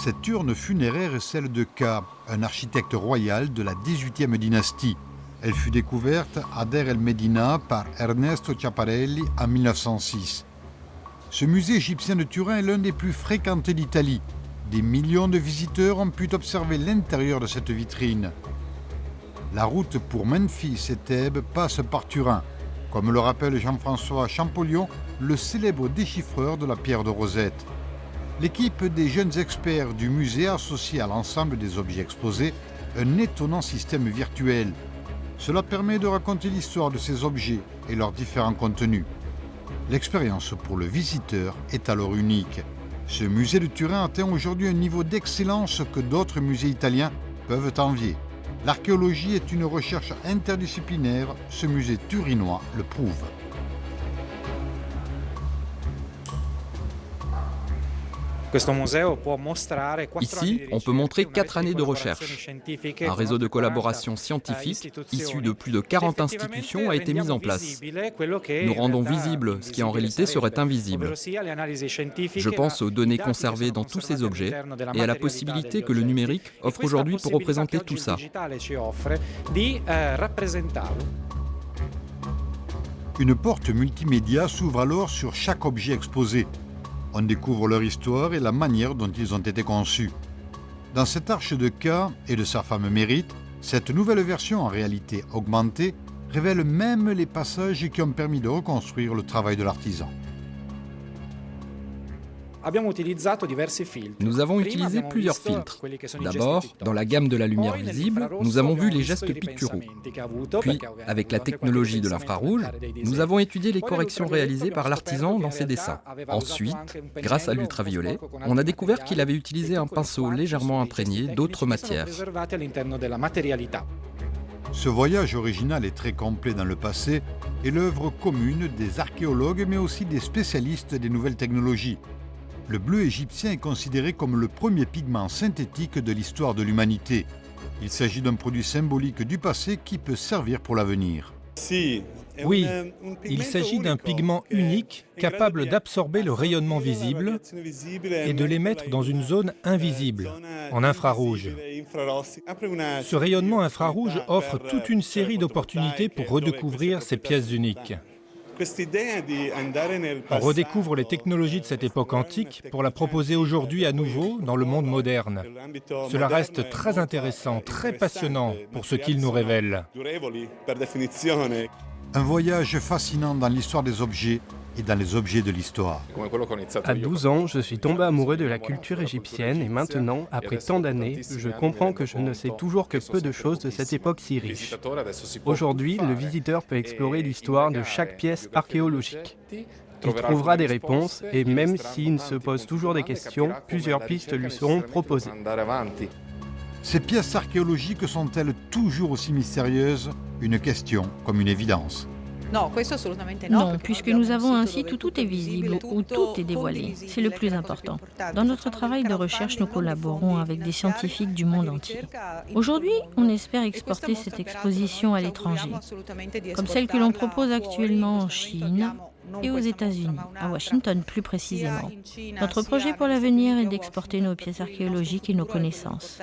Cette urne funéraire est celle de Ka, un architecte royal de la XVIIIe dynastie. Elle fut découverte à Der el Medina par Ernesto Schiaparelli en 1906. Ce musée égyptien de Turin est l'un des plus fréquentés d'Italie. Des millions de visiteurs ont pu observer l'intérieur de cette vitrine. La route pour Memphis et Thèbes passe par Turin, comme le rappelle Jean-François Champollion, le célèbre déchiffreur de la pierre de Rosette. L'équipe des jeunes experts du musée a associé à l'ensemble des objets exposés un étonnant système virtuel. Cela permet de raconter l'histoire de ces objets et leurs différents contenus. L'expérience pour le visiteur est alors unique. Ce musée de Turin atteint aujourd'hui un niveau d'excellence que d'autres musées italiens peuvent envier. L'archéologie est une recherche interdisciplinaire, ce musée turinois le prouve. Ici, on peut montrer 4 années de recherche. Un réseau de collaboration scientifique issu de plus de 40 institutions a été mis en place. Nous rendons visible ce qui en réalité serait invisible. Je pense aux données conservées dans tous ces objets et à la possibilité que le numérique offre aujourd'hui pour représenter tout ça. Une porte multimédia s'ouvre alors sur chaque objet exposé. On découvre leur histoire et la manière dont ils ont été conçus. Dans cette arche de Ka et de sa femme Mérite, cette nouvelle version en réalité augmentée révèle même les passages qui ont permis de reconstruire le travail de l'artisan. Nous avons utilisé plusieurs filtres. D'abord, dans la gamme de la lumière visible, nous avons vu les gestes picturaux. Puis, avec la technologie de l'infrarouge, nous avons étudié les corrections réalisées par l'artisan dans ses dessins. Ensuite, grâce à l'ultraviolet, on a découvert qu'il avait utilisé un pinceau légèrement imprégné d'autres matières. Ce voyage original et très complet dans le passé est l'œuvre commune des archéologues mais aussi des spécialistes des nouvelles technologies. Le bleu égyptien est considéré comme le premier pigment synthétique de l'histoire de l'humanité. Il s'agit d'un produit symbolique du passé qui peut servir pour l'avenir. Oui, il s'agit d'un pigment unique capable d'absorber le rayonnement visible et de l'émettre dans une zone invisible, en infrarouge. Ce rayonnement infrarouge offre toute une série d'opportunités pour redécouvrir ces pièces uniques. On redécouvre les technologies de cette époque antique pour la proposer aujourd'hui à nouveau dans le monde moderne. Cela reste très intéressant, très passionnant pour ce qu'il nous révèle. Un voyage fascinant dans l'histoire des objets et dans les objets de l'histoire. À 12 ans, je suis tombé amoureux de la culture égyptienne et maintenant, après tant d'années, je comprends que je ne sais toujours que peu de choses de cette époque si riche. Aujourd'hui, le visiteur peut explorer l'histoire de chaque pièce archéologique. Il trouvera des réponses et même s'il ne se pose toujours des questions, plusieurs pistes lui seront proposées. Ces pièces archéologiques sont-elles toujours aussi mystérieuses? Une question comme une évidence. Non, puisque nous avons un site où tout est visible, où tout est dévoilé. C'est le plus important. Dans notre travail de recherche, nous collaborons avec des scientifiques du monde entier. Aujourd'hui, on espère exporter cette exposition à l'étranger, comme celle que l'on propose actuellement en Chine et aux États-Unis, à Washington plus précisément. Notre projet pour l'avenir est d'exporter nos pièces archéologiques et nos connaissances.